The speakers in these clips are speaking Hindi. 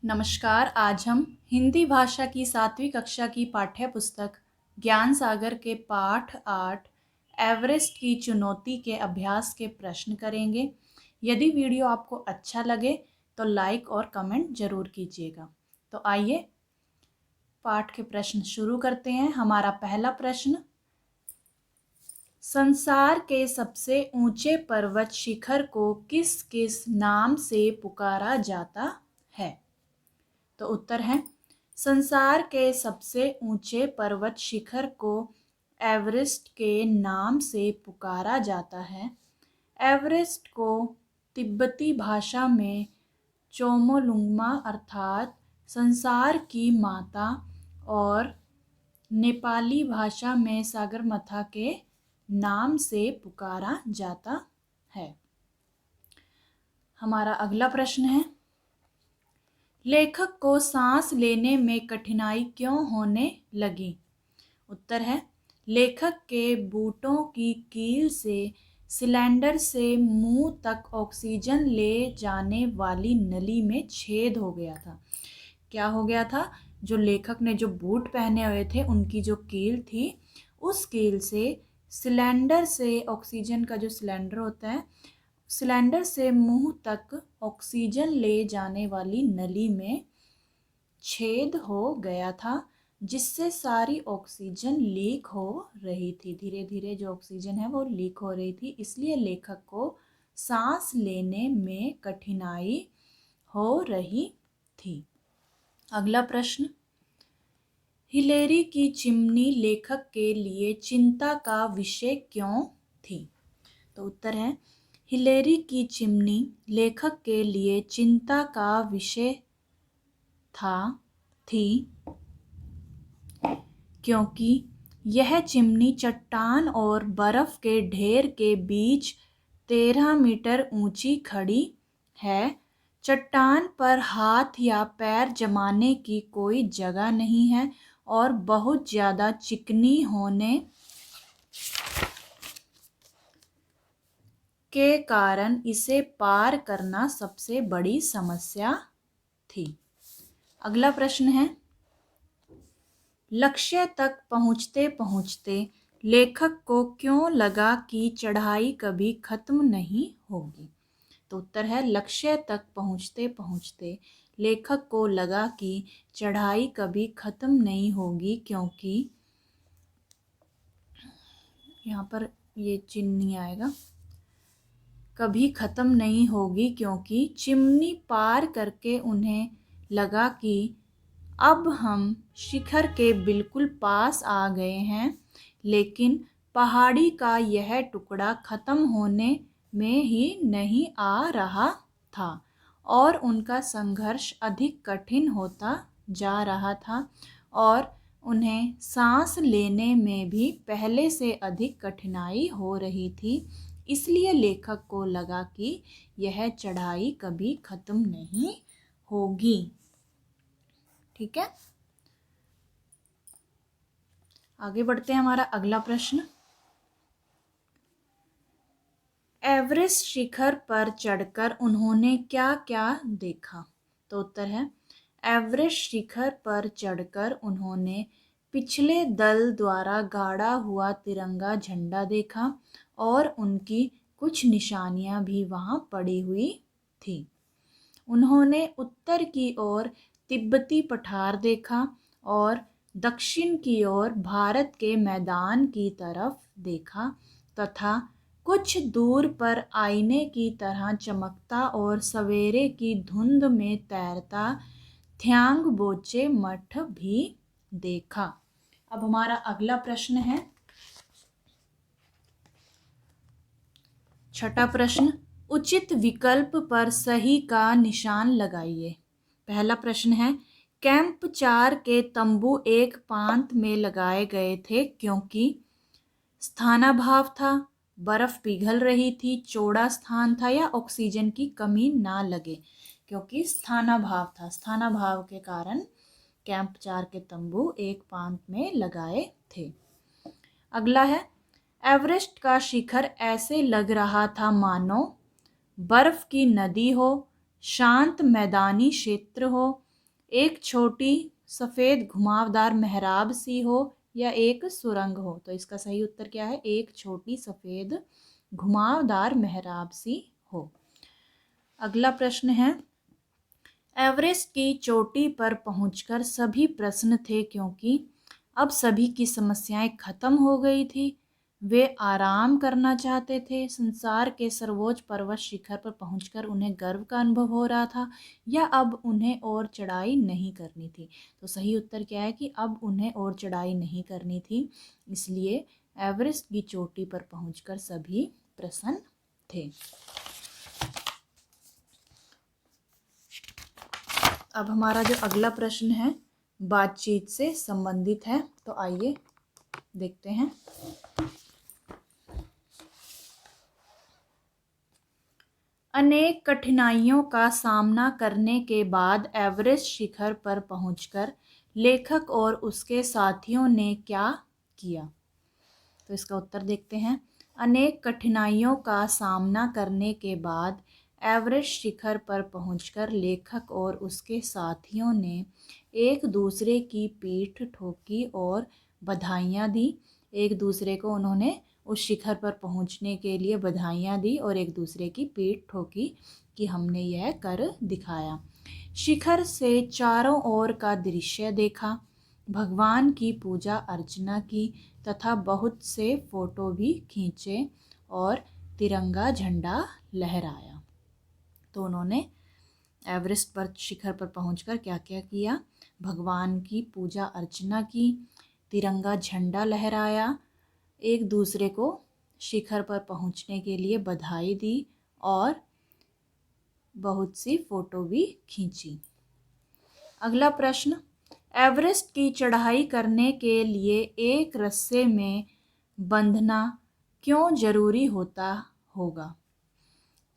नमस्कार। आज हम हिंदी भाषा की 7वीं कक्षा की पाठ्य पुस्तक ज्ञान सागर के पाठ 8 एवरेस्ट की चुनौती के अभ्यास के प्रश्न करेंगे। यदि वीडियो आपको अच्छा लगे तो लाइक और कमेंट ज़रूर कीजिएगा। तो आइए पाठ के प्रश्न शुरू करते हैं। हमारा पहला प्रश्न, संसार के सबसे ऊंचे पर्वत शिखर को किस किस नाम से पुकारा जाता है? तो उत्तर है, संसार के सबसे ऊंचे पर्वत शिखर को एवरेस्ट के नाम से पुकारा जाता है। एवरेस्ट को तिब्बती भाषा में चोमोलुंगमा अर्थात संसार की माता और नेपाली भाषा में सगरमाथा के नाम से पुकारा जाता है। हमारा अगला प्रश्न है, लेखक को सांस लेने में कठिनाई क्यों होने लगी? उत्तर है, लेखक के बूटों की कील से सिलेंडर से मुंह तक ऑक्सीजन ले जाने वाली नली में छेद हो गया था। क्या हो गया था? जो लेखक ने जो बूट पहने हुए थे उनकी जो कील थी, उस कील से सिलेंडर से ऑक्सीजन का जो सिलेंडर होता है, सिलेंडर से मुंह तक ऑक्सीजन ले जाने वाली नली में छेद हो गया था, जिससे सारी ऑक्सीजन लीक हो रही थी। धीरे धीरे जो ऑक्सीजन है वो लीक हो रही थी, इसलिए लेखक को सांस लेने में कठिनाई हो रही थी। अगला प्रश्न, हिलेरी की चिमनी लेखक के लिए चिंता का विषय क्यों थी? तो उत्तर है, हिलेरी की चिमनी लेखक के लिए चिंता का विषय थी क्योंकि यह चिमनी चट्टान और बर्फ के ढेर के बीच 13 मीटर ऊंची खड़ी है। चट्टान पर हाथ या पैर जमाने की कोई जगह नहीं है और बहुत ज़्यादा चिकनी होने के कारण इसे पार करना सबसे बड़ी समस्या थी। अगला प्रश्न है, लक्ष्य तक पहुँचते पहुँचते लेखक को क्यों लगा कि चढ़ाई कभी खत्म नहीं होगी? तो उत्तर है, लक्ष्य तक पहुँचते पहुँचते लेखक को लगा कि चढ़ाई कभी खत्म नहीं होगी, क्योंकि यहाँ पर ये चिन्ह नहीं आएगा, कभी ख़त्म नहीं होगी, क्योंकि चिमनी पार करके उन्हें लगा कि अब हम शिखर के बिल्कुल पास आ गए हैं, लेकिन पहाड़ी का यह टुकड़ा ख़त्म होने में ही नहीं आ रहा था और उनका संघर्ष अधिक कठिन होता जा रहा था और उन्हें सांस लेने में भी पहले से अधिक कठिनाई हो रही थी। इसलिए लेखक को लगा कि यह चढ़ाई कभी खत्म नहीं होगी। ठीक है, आगे बढ़ते हैं। हमारा अगला प्रश्न, एवरेस्ट शिखर पर चढ़कर उन्होंने क्या क्या देखा? तो उत्तर है, एवरेस्ट शिखर पर चढ़कर उन्होंने पिछले दल द्वारा गाड़ा हुआ तिरंगा झंडा देखा और उनकी कुछ निशानियां भी वहां पड़ी हुई थी। उन्होंने उत्तर की ओर तिब्बती पठार देखा और दक्षिण की ओर भारत के मैदान की तरफ देखा तथा कुछ दूर पर आईने की तरह चमकता और सवेरे की धुंध में तैरता थ्यांगबोचे मठ भी देखा। अब हमारा अगला प्रश्न है, छठा प्रश्न, उचित विकल्प पर सही का निशान लगाइए। पहला प्रश्न है, कैंप 4 के तंबू एक पांत में लगाए गए थे क्योंकि स्थानाभाव था, बर्फ पिघल रही थी, चौड़ा स्थान था या ऑक्सीजन की कमी ना लगे? क्योंकि स्थानाभाव था, स्थानाभाव के कारण कैंप 4 के तंबू एक पांत में लगाए थे। अगला है, एवरेस्ट का शिखर ऐसे लग रहा था मानो बर्फ की नदी हो, शांत मैदानी क्षेत्र हो, एक छोटी सफ़ेद घुमावदार मेहराब सी हो या एक सुरंग हो। तो इसका सही उत्तर क्या है? एक छोटी सफ़ेद घुमावदार मेहराब सी हो। अगला प्रश्न है, एवरेस्ट की चोटी पर पहुंचकर सभी प्रसन्न थे क्योंकि अब सभी की समस्याएं खत्म हो गई थी। वे आराम करना चाहते थे। संसार के सर्वोच्च पर्वत शिखर पर पहुंचकर उन्हें गर्व का अनुभव हो रहा था, या अब उन्हें और चढ़ाई नहीं करनी थी। तो सही उत्तर क्या है कि अब उन्हें और चढ़ाई नहीं करनी थी, इसलिए एवरेस्ट की चोटी पर पहुंचकर सभी प्रसन्न थे। अब हमारा जो अगला प्रश्न है बातचीत से संबंधित है, तो आइए देखते हैं। अनेक कठिनाइयों का सामना करने के बाद एवरेस्ट शिखर पर पहुंचकर लेखक और उसके साथियों ने क्या किया? तो इसका उत्तर देखते हैं। अनेक कठिनाइयों का सामना करने के बाद एवरेस्ट शिखर पर पहुंचकर लेखक और उसके साथियों ने एक दूसरे की पीठ ठोकी और बधाइयाँ दी। एक दूसरे को उन्होंने उस शिखर पर पहुंचने के लिए बधाइयाँ दी और एक दूसरे की पीठ ठोकी कि हमने यह कर दिखाया। शिखर से चारों ओर का दृश्य देखा, भगवान की पूजा अर्चना की तथा बहुत से फोटो भी खींचे और तिरंगा झंडा लहराया। तो उन्होंने एवरेस्ट पर शिखर पर पहुंचकर क्या क्या किया? भगवान की पूजा अर्चना की, तिरंगा झंडा लहराया, एक दूसरे को शिखर पर पहुंचने के लिए बधाई दी और बहुत सी फोटो भी खींची। अगला प्रश्न, एवरेस्ट की चढ़ाई करने के लिए एक रस्से में बंधना क्यों जरूरी होता होगा?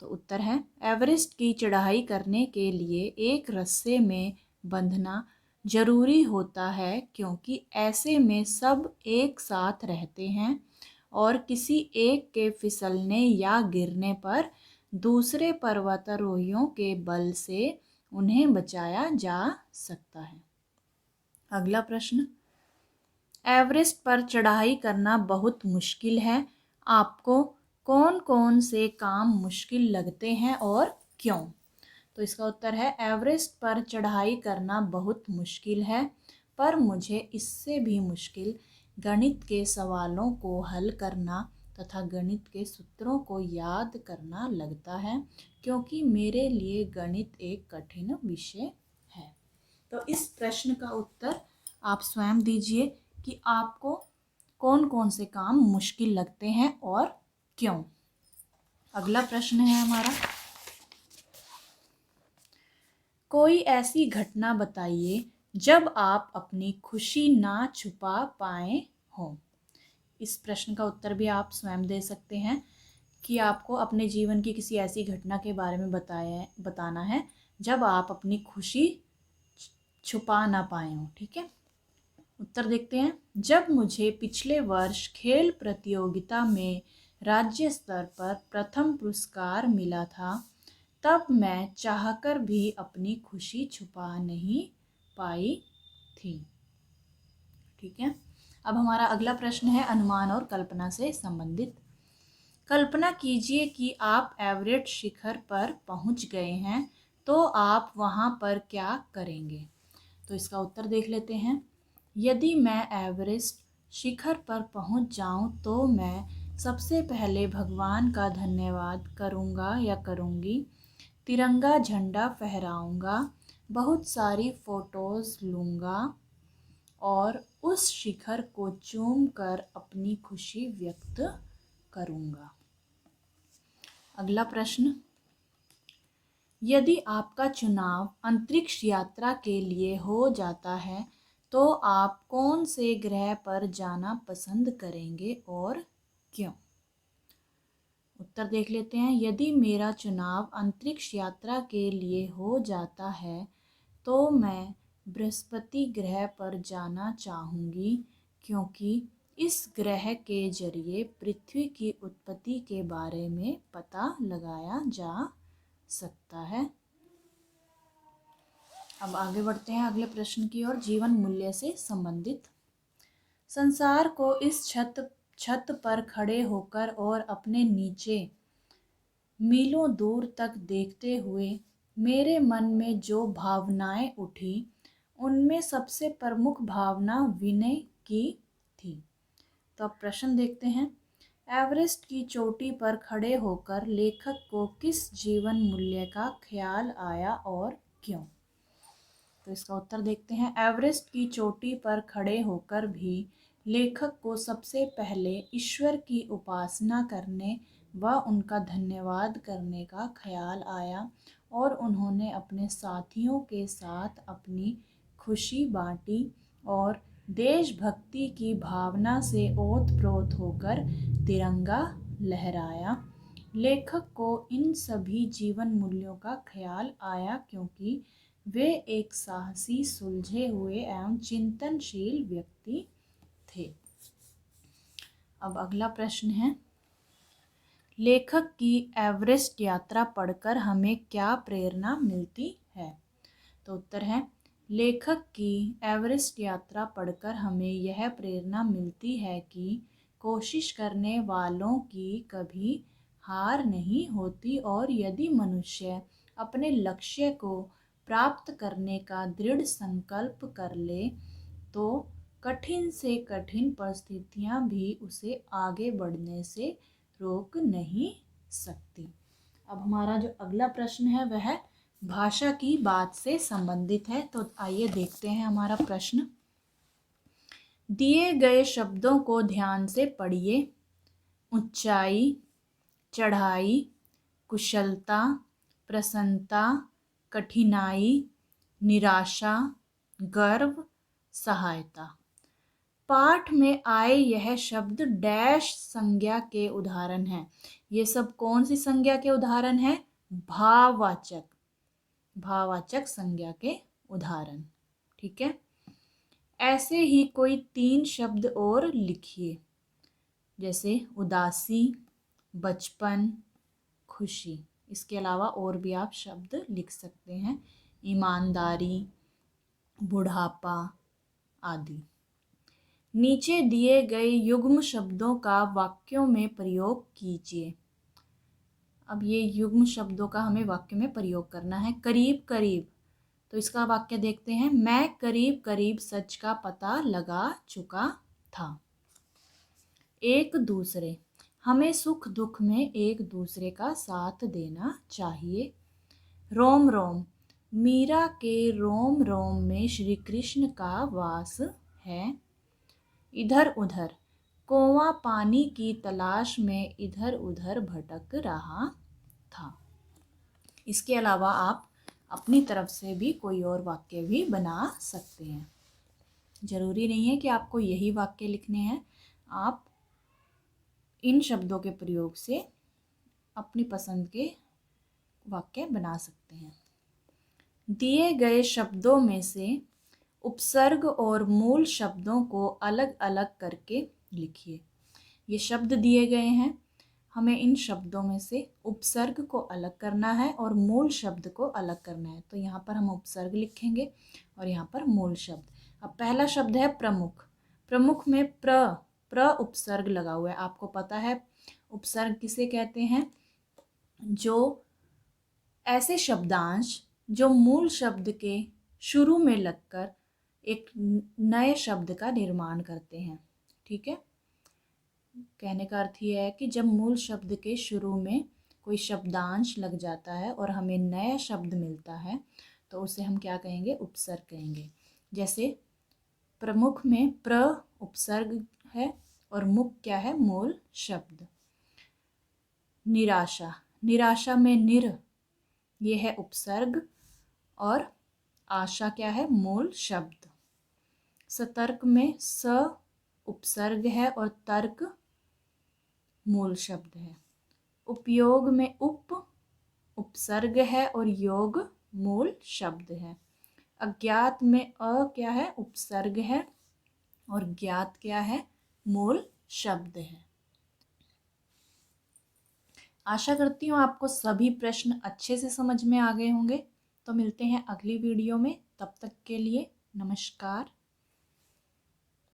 तो उत्तर है, एवरेस्ट की चढ़ाई करने के लिए एक रस्से में बंधना जरूरी होता है क्योंकि ऐसे में सब एक साथ रहते हैं और किसी एक के फिसलने या गिरने पर दूसरे पर्वतारोहियों के बल से उन्हें बचाया जा सकता है। अगला प्रश्न, एवरेस्ट पर चढ़ाई करना बहुत मुश्किल है। आपको कौन कौन से काम मुश्किल लगते हैं और क्यों? तो इसका उत्तर है, एवरेस्ट पर चढ़ाई करना बहुत मुश्किल है, पर मुझे इससे भी मुश्किल गणित के सवालों को हल करना तथा गणित के सूत्रों को याद करना लगता है, क्योंकि मेरे लिए गणित एक कठिन विषय है। तो इस प्रश्न का उत्तर आप स्वयं दीजिए कि आपको कौन कौन से काम मुश्किल लगते हैं और क्यों। अगला प्रश्न है हमारा, कोई ऐसी घटना बताइए जब आप अपनी खुशी ना छुपा पाए हों। इस प्रश्न का उत्तर भी आप स्वयं दे सकते हैं कि आपको अपने जीवन की किसी ऐसी घटना के बारे में बताना है जब आप अपनी खुशी छुपा ना पाए हों। ठीक है, उत्तर देखते हैं। जब मुझे पिछले वर्ष खेल प्रतियोगिता में राज्य स्तर पर प्रथम पुरस्कार मिला था, तब मैं चाहकर भी अपनी खुशी छुपा नहीं पाई थी। ठीक है, अब हमारा अगला प्रश्न है अनुमान और कल्पना से संबंधित। कल्पना कीजिए कि आप एवरेस्ट शिखर पर पहुंच गए हैं, तो आप वहां पर क्या करेंगे? तो इसका उत्तर देख लेते हैं। यदि मैं एवरेस्ट शिखर पर पहुंच जाऊं तो मैं सबसे पहले भगवान का धन्यवाद करूंगा या करूंगी, तिरंगा झंडा फहराऊंगा, बहुत सारी फोटोज़ लूँगा और उस शिखर को चूम कर अपनी खुशी व्यक्त करूंगा। अगला प्रश्न, यदि आपका चुनाव अंतरिक्ष यात्रा के लिए हो जाता है तो आप कौन से ग्रह पर जाना पसंद करेंगे और क्यों? उत्तर देख लेते हैं। यदि मेरा चुनाव अंतरिक्ष यात्रा के लिए हो जाता है तो मैं बृहस्पति ग्रह पर जाना चाहूँगी, क्योंकि इस ग्रह के जरिए पृथ्वी की उत्पत्ति के बारे में पता लगाया जा सकता है। अब आगे बढ़ते हैं अगले प्रश्न की ओर, जीवन मूल्य से संबंधित। संसार को इस छत पर खड़े होकर और अपने नीचे मीलों दूर तक देखते हुए मेरे मन में जो भावनाएं उठी, उनमें सबसे प्रमुख भावना विनय की थी। तो अब प्रश्न देखते हैं। एवरेस्ट की चोटी पर खड़े होकर लेखक को किस जीवन मूल्य का ख्याल आया और क्यों? तो इसका उत्तर देखते हैं। एवरेस्ट की चोटी पर खड़े होकर भी लेखक को सबसे पहले ईश्वर की उपासना करने व उनका धन्यवाद करने का ख्याल आया और उन्होंने अपने साथियों के साथ अपनी खुशी बांटी और देशभक्ति की भावना से ओत-प्रोत होकर तिरंगा लहराया। लेखक को इन सभी जीवन मूल्यों का ख्याल आया क्योंकि वे एक साहसी, सुलझे हुए एवं चिंतनशील व्यक्ति थे। अब अगला प्रश्न है, लेखक की एवरेस्ट यात्रा पढ़कर हमें क्या प्रेरणा मिलती है? तो उत्तर है, लेखक की एवरेस्ट यात्रा पढ़कर हमें यह प्रेरणा मिलती है कि कोशिश करने वालों की कभी हार नहीं होती और यदि मनुष्य अपने लक्ष्य को प्राप्त करने का दृढ़ संकल्प कर ले तो कठिन से कठिन परिस्थितियां भी उसे आगे बढ़ने से रोक नहीं सकती। अब हमारा जो अगला प्रश्न है वह भाषा की बात से संबंधित है। तो आइए देखते हैं हमारा प्रश्न। दिए गए शब्दों को ध्यान से पढ़िए। ऊंचाई, चढ़ाई, कुशलता, प्रसन्नता, कठिनाई, निराशा, गर्व, सहायता। पाठ में आए यह शब्द डैश संज्ञा के उदाहरण हैं। ये सब कौन सी संज्ञा के उदाहरण हैं? भाववाचक संज्ञा के उदाहरण। ठीक है। ऐसे ही कोई 3 शब्द और लिखिए, जैसे उदासी, बचपन, खुशी। इसके अलावा और भी आप शब्द लिख सकते हैं, ईमानदारी, बुढ़ापा आदि। नीचे दिए गए युग्म शब्दों का वाक्यों में प्रयोग कीजिए। अब ये युग्म शब्दों का हमें वाक्य में प्रयोग करना है। करीब करीब, तो इसका वाक्य देखते हैं। मैं करीब करीब सच का पता लगा चुका था। एक दूसरे, हमें सुख दुख में एक दूसरे का साथ देना चाहिए। रोम रोम, मीरा के रोम रोम में श्री कृष्ण का वास है। इधर उधर, कौवा पानी की तलाश में इधर उधर भटक रहा था। इसके अलावा आप अपनी तरफ से भी कोई और वाक्य भी बना सकते हैं। जरूरी नहीं है कि आपको यही वाक्य लिखने हैं, आप इन शब्दों के प्रयोग से अपनी पसंद के वाक्य बना सकते हैं। दिए गए शब्दों में से उपसर्ग और मूल शब्दों को अलग अलग करके लिखिए। ये शब्द दिए गए हैं, हमें इन शब्दों में से उपसर्ग को अलग करना है और मूल शब्द को अलग करना है। तो यहाँ पर हम उपसर्ग लिखेंगे और यहाँ पर मूल शब्द। अब पहला शब्द है प्रमुख। प्रमुख में प्र उपसर्ग लगा हुआ है। आपको पता है उपसर्ग किसे कहते हैं? जो ऐसे शब्दांश जो मूल शब्द के शुरू में लगकर एक नए शब्द का निर्माण करते हैं। ठीक है, कहने का अर्थ यह है कि जब मूल शब्द के शुरू में कोई शब्दांश लग जाता है और हमें नया शब्द मिलता है तो उसे हम क्या कहेंगे? उपसर्ग कहेंगे। जैसे प्रमुख में प्र उपसर्ग है और मुख क्या है? मूल शब्द। निराशा, निराशा में निर ये है उपसर्ग और आशा क्या है? मूल शब्द। सतर्क में स उपसर्ग है और तर्क मूल शब्द है। उपयोग में उपसर्ग है और योग मूल शब्द है। अज्ञात में क्या है? उपसर्ग है और ज्ञात क्या है? मूल शब्द है। आशा करती हूँ आपको सभी प्रश्न अच्छे से समझ में आ गए होंगे। तो मिलते हैं अगली वीडियो में। तब तक के लिए नमस्कार।